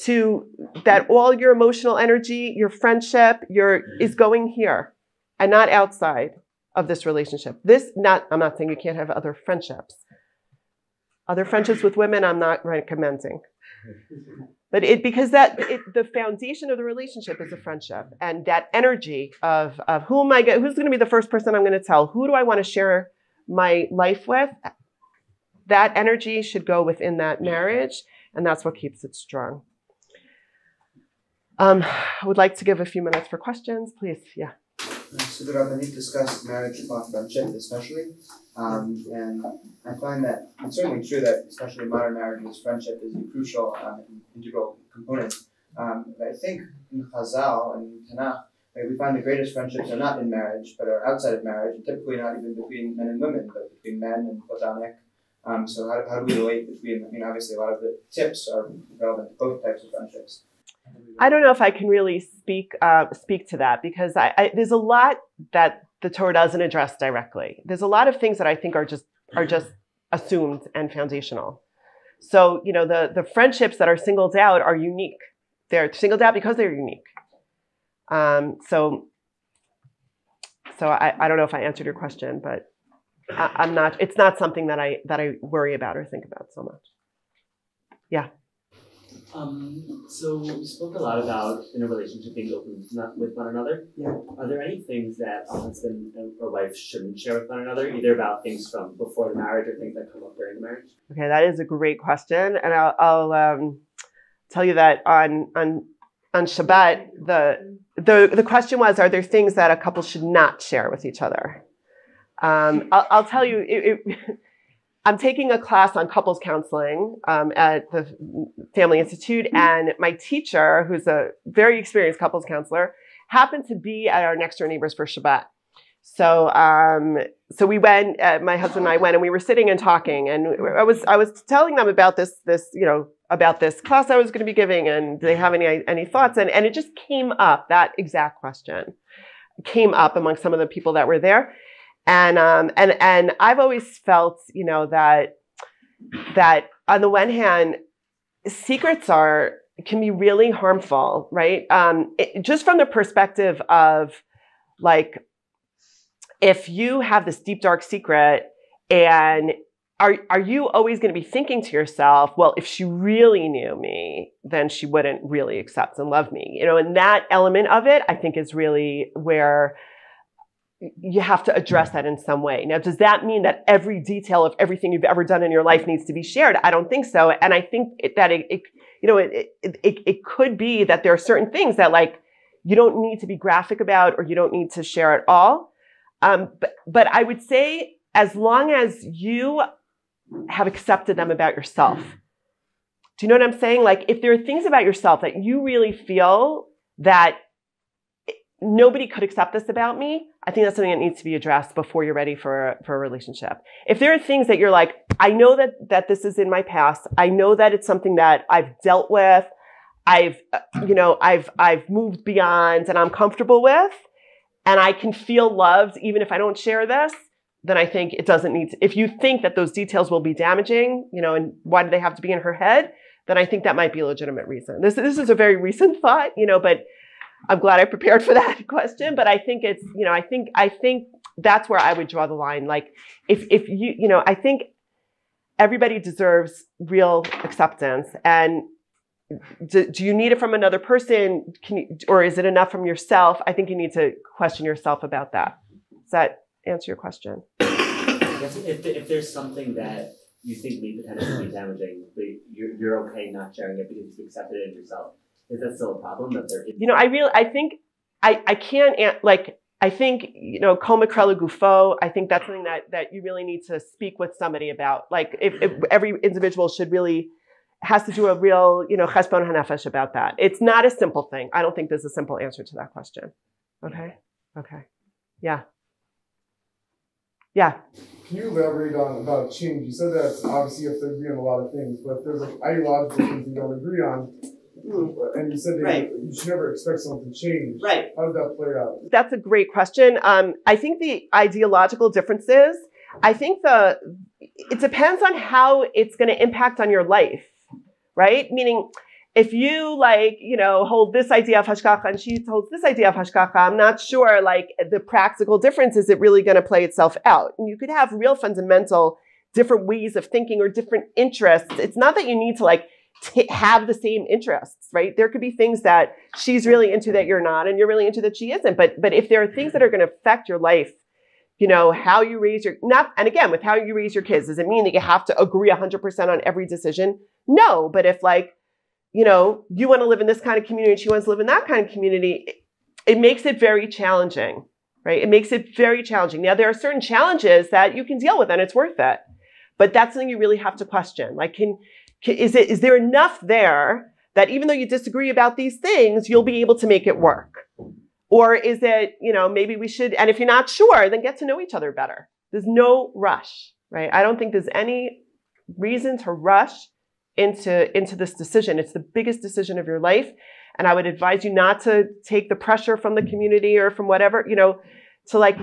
to that all your emotional energy, your friendship, is going here and not outside of this relationship. I'm not saying you can't have other friendships. Other friendships with women, I'm not recommending. But because the foundation of the relationship is a friendship, and that energy of who's going to be the first person I'm going to tell, who do I want to share my life with? That energy should go within that marriage, and that's what keeps it strong. I would like to give a few minutes for questions, please. Yeah. So the Rabbanit discussed marriage upon friendship, especially, and I find that it's certainly true that, especially in modern marriages, friendship is a crucial integral component. But I think in Chazal and in Tanakh, we find the greatest friendships are not in marriage, but are outside of marriage, and typically not even between men and women, but between men and platonic. So how do we relate between? Obviously, a lot of the tips are relevant to both types of friendships. I don't know if I can really speak to that, because there's a lot that the Torah doesn't address directly. There's a lot of things that I think are just assumed and foundational. So, the friendships that are singled out are unique. They're singled out because they're unique. So I don't know if I answered your question, but I'm not. It's not something that I worry about or think about so much. Yeah. So we spoke a lot about in a relationship being open with one another. Yeah. Are there any things that a husband or wife shouldn't share with one another, either about things from before the marriage or things that come up during the marriage? Okay, that is a great question, and I'll tell you that on Shabbat the question was, are there things that a couple should not share with each other? I'll tell you. I'm taking a class on couples counseling at the Family Institute, and my teacher, who's a very experienced couples counselor, happened to be at our next door neighbors for Shabbat. So we went. My husband and I went, and we were sitting and talking, and I was telling them about this about this class I was going to be giving, and do they have any thoughts? And it just came up. That exact question came up among some of the people that were there. And I've always felt, that on the one hand, secrets can be really harmful, right? Just from the perspective of, like, if you have this deep, dark secret, and are you always going to be thinking to yourself, well, if she really knew me, then she wouldn't really accept and love me, and that element of it, I think, is really where you have to address that in some way. Now, does that mean that every detail of everything you've ever done in your life needs to be shared? I don't think so. And I think that it could be that there are certain things that, like, you don't need to be graphic about, or you don't need to share at all. But I would say, as long as you have accepted them about yourself. Do you know what I'm saying? Like, if there are things about yourself that you really feel that nobody could accept this about me, I think that's something that needs to be addressed before you're ready for a relationship. If there are things that you're like, I know that this is in my past. I know that it's something that I've dealt with. I've moved beyond and I'm comfortable with, and I can feel loved even if I don't share this, then I think it doesn't need to. If you think that those details will be damaging, and why do they have to be in her head, then I think that might be a legitimate reason. This is a very recent thought, but I'm glad I prepared for that question, but I think it's, I think that's where I would draw the line. Like, if you, I think everybody deserves real acceptance. And do you need it from another person? Or is it enough from yourself? I think you need to question yourself about that. Does that answer your question? If there's something that you think may potentially be damaging, but you're okay not sharing it because you've accepted it in yourself, is that still a problem that there is? I can't, like, I think, kol makra legufo, I think that's something that you really need to speak with somebody about. Like, if every individual has to do a real, cheshbon hanefesh about that. It's not a simple thing. I don't think there's a simple answer to that question. Okay? Okay. Yeah. Yeah. Can you elaborate about change? You said that obviously you have to agree on a lot of things, but if there's like ideological things you don't agree on, and you said that you should never expect someone to change. Right. How did that play out? That's a great question. I think the ideological differences, I think it depends on how it's going to impact on your life, right? Meaning, if you hold this idea of hashgacha and she holds this idea of hashgacha, I'm not sure, like, the practical difference, is it really going to play itself out? And you could have real fundamental different ways of thinking or different interests. It's not that you need to have the same interests, right? There could be things that she's really into that you're not, and you're really into that she isn't. But if there are things that are going to affect your life, how you raise and again, with how you raise your kids, does it mean that you have to agree 100% on every decision? No. But if, you want to live in this kind of community and she wants to live in that kind of community, it makes it very challenging, right? It makes it very challenging. Now, there are certain challenges that you can deal with and it's worth it. But that's something you really have to question. Like, is there enough there that even though you disagree about these things, you'll be able to make it work? Or is it, maybe we should, and if you're not sure, then get to know each other better. There's no rush, right? I don't think there's any reason to rush into this decision. It's the biggest decision of your life. And I would advise you not to take the pressure from the community or from whatever, to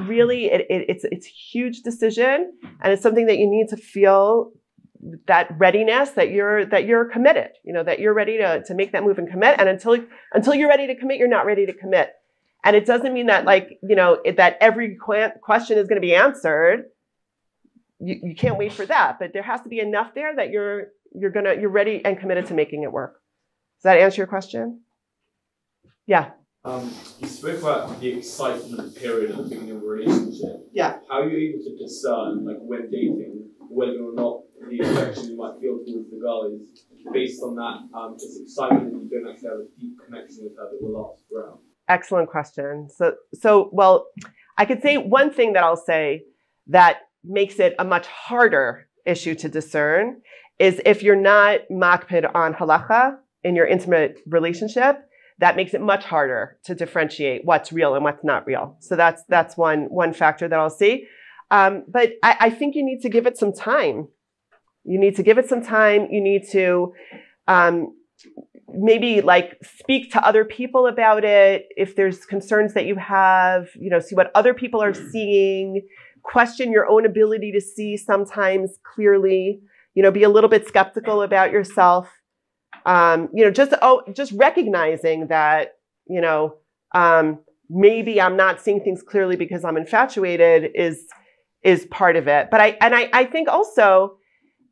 really, it's a huge decision. And it's something that you need to feel that readiness, that you're committed, that you're ready to make that move and commit. And until you're ready to commit, you're not ready to commit. And it doesn't mean that that every question is going to be answered. you can't wait for that, but there has to be enough there that you're ready and committed to making it work. Does that answer your question? Yeah. You spoke about the excitement period at the beginning of a relationship. Yeah. How are you able to discern, like when dating, whether or not the affection you might feel towards the girl is based on that just excitement that you don't actually have a deep connection with her that will last forever? Excellent question. So well, I could say one thing that I'll say that makes it a much harder issue to discern is if you're not makpid on halakha in your intimate relationship, that makes it much harder to differentiate what's real and what's not real. So that's one factor that I'll see. But I think you need to give it some time. You need to give it some time. You need to maybe like speak to other people about it. If there's concerns that you have, see what other people are seeing, question your own ability to see sometimes clearly, be a little bit skeptical about yourself. Just recognizing that, maybe I'm not seeing things clearly because I'm infatuated is part of it. But I think also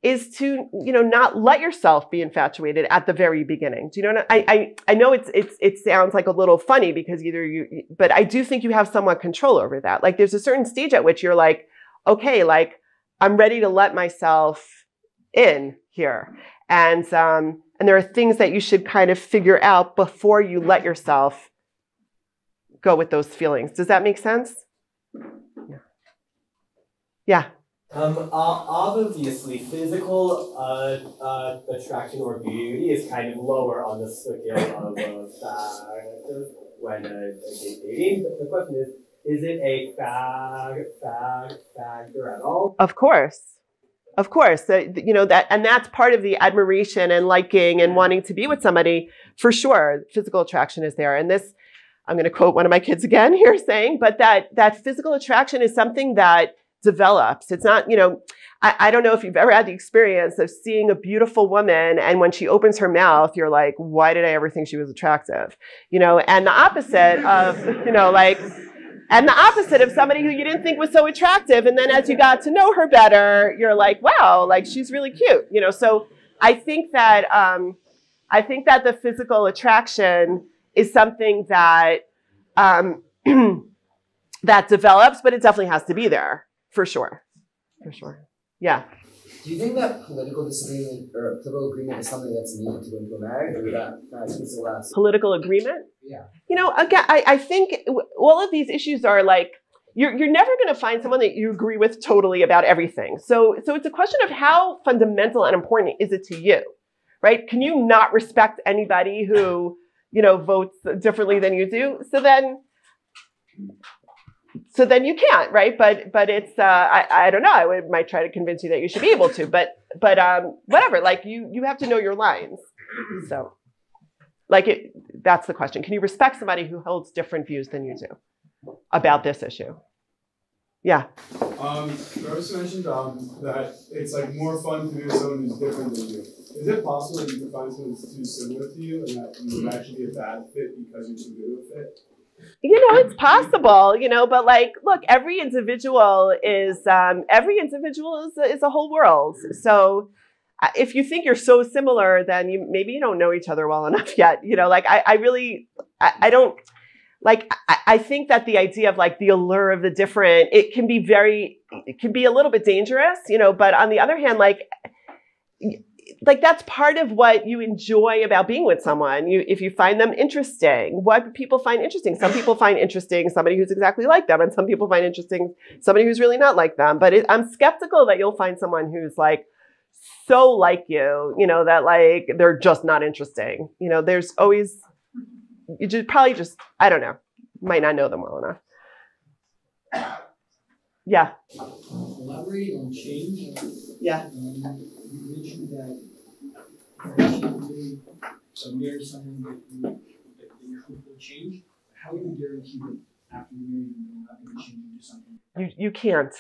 is to, not let yourself be infatuated at the very beginning. Do you know what I know it sounds like a little funny because but I do think you have somewhat control over that. Like there's a certain stage at which you're like, okay, like I'm ready to let myself in here. And there are things that you should kind of figure out before you let yourself go with those feelings. Does that make sense? Yeah. Obviously, physical attraction or beauty is kind of lower on the scale of factors when dating. But the question is it a factor at all? Of course. That, and that's part of the admiration and liking and wanting to be with somebody, for sure. Physical attraction is there. And this, I'm going to quote one of my kids again here saying, but that physical attraction is something that develops. It's not, I don't know if you've ever had the experience of seeing a beautiful woman and when she opens her mouth, you're like, why did I ever think she was attractive? And the opposite of, and the opposite of somebody who you didn't think was so attractive. And then as you got to know her better, you're like, wow, like she's really cute. So I think that the physical attraction is something that, that develops, but it definitely has to be there for sure. Yeah. Do you think that political disagreement or political agreement is something that's needed to go into a marriage, or that political agreement? Yeah. Again, I think all of these issues are like, you're never going to find someone that you agree with totally about everything. So it's a question of how fundamental and important is it to you, right? Can you not respect anybody who, votes differently than you do? So then you can't, right? But it's I don't know. I might try to convince you that you should be able to, but whatever. Like you have to know your lines. So, that's the question. Can you respect somebody who holds different views than you do about this issue? Yeah. You also mentioned that it's like more fun to be with someone who's different than you. Is it possible that you can find someone who's too similar to you and that you would actually be a bad fit because you're too good of a fit? It's possible, but look, every individual is a whole world. So if you think you're so similar, then maybe you don't know each other well enough yet. I think that the idea of the allure of the different, it can be a little bit dangerous, but on the other hand, that's part of what you enjoy about being with someone. If you find them interesting, what do people find interesting? Some people find interesting somebody who's exactly like them, and some people find interesting somebody who's really not like them. But I'm skeptical that you'll find someone who's so like you, that they're just not interesting. There's always, you just probably just, I don't know, might not know them well enough. Yeah. Elaborate on change. Yeah. You mentioned that to marry someone that you're hopeful will change. How do you guarantee that after you marry them, you're not going to change into something? You can't.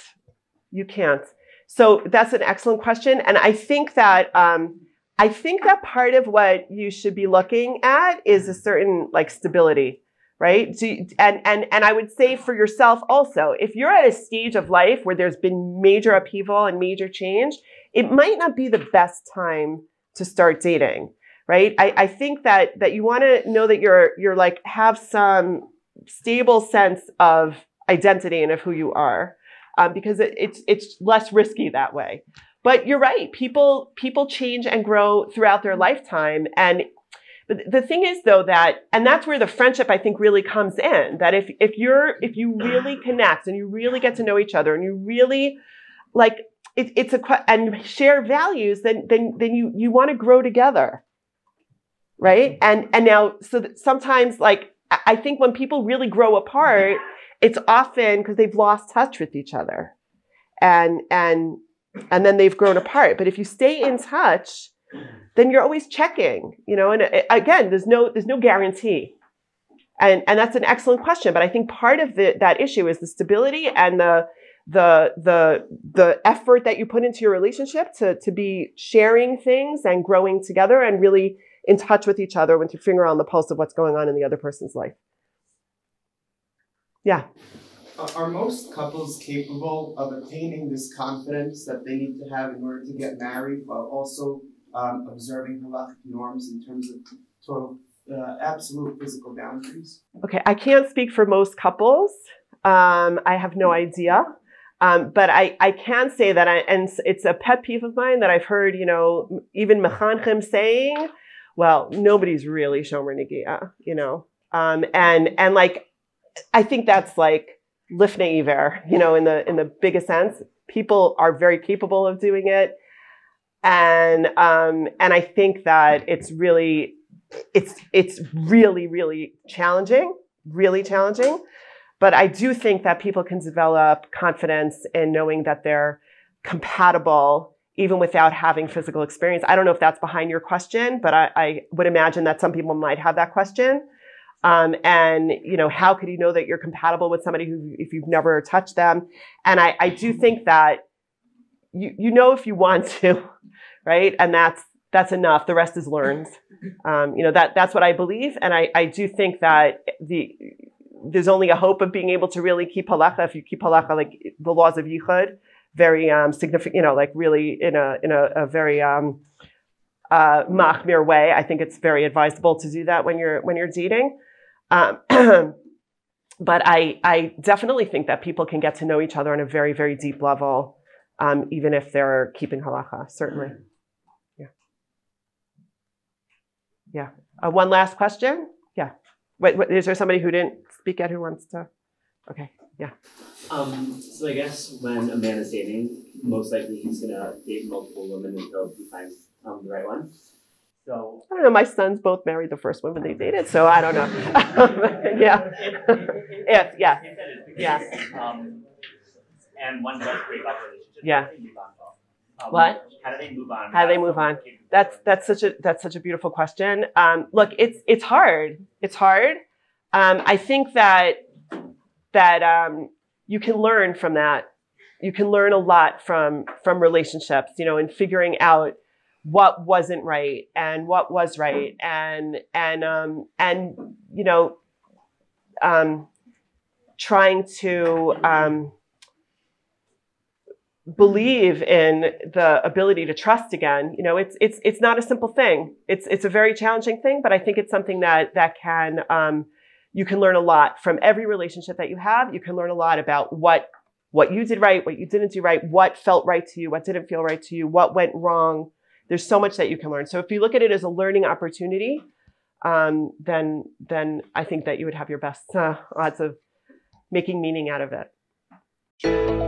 You can't. So that's an excellent question, and I think that part of what you should be looking at is a certain stability right? And I would say for yourself also, if you're at a stage of life where there's been major upheaval and major change, it might not be the best time to start dating, right? I think that you want to know that you're like have some stable sense of identity and of who you are, because it's less risky that way. But you're right, people change and grow throughout their lifetime. But the thing is though and that's where the friendship I think really comes in, that if you really connect and you really get to know each other and you really like and share values, then you want to grow together, right? And now so that sometimes like I think when people really grow apart, it's often because they've lost touch with each other, and then they've grown apart. But if you stay in touch, then you're always checking, and again, there's no guarantee. And that's an excellent question. But I think part of that issue is the stability and the effort that you put into your relationship to be sharing things and growing together and really in touch with each other with your finger on the pulse of what's going on in the other person's life. Yeah. Are most couples capable of attaining this confidence that they need to have in order to get married, while also observing halachic norms in terms of total, absolute physical boundaries? Okay, I can't speak for most couples. I have no idea. But I can say that, and it's a pet peeve of mine that I've heard, even mechanchim saying, well, nobody's really shomer negia, and like, I think that's like lifnei iver, in the biggest sense. People are very capable of doing it. And I think that it's really, really challenging, But I do think that people can develop confidence in knowing that they're compatible even without having physical experience. I don't know if that's behind your question, but I would imagine that some people might have that question. And, how could you know that you're compatible with somebody if you've never touched them? And I do think that if you want to, right? And that's enough. The rest is learned. That's what I believe. And I do think that there's only a hope of being able to really keep halakha if you keep halakha, like the laws of yichud, very significant, like really in a very machmir way. I think it's very advisable to do that when you're dating. But I definitely think that people can get to know each other on a very, very deep level, even if they're keeping halakha, certainly. Yeah. One last question? Yeah. Wait, is there somebody who didn't speak yet who wants to? Okay, yeah. So I guess when a man is dating, most likely he's gonna date multiple women until he finds the right one. So I don't know. My sons both married the first woman they dated, so I don't know. Yeah. Yeah. And one does break off a relationship. Yeah. What? How do they move on? How do they move on? That's such a beautiful question. Look, it's hard. It's hard. I think that you can learn from that. You can learn a lot from relationships, in figuring out what wasn't right and what was right, and trying to believe in the ability to trust again. It's not a simple thing. It's a very challenging thing, but I think it's something that can you can learn a lot from every relationship that you have. You can learn a lot about what you did right, what you didn't do right, what felt right to you, what didn't feel right to you, what went wrong. There's so much that you can learn. So if you look at it as a learning opportunity, then I think that you would have your best odds of making meaning out of it.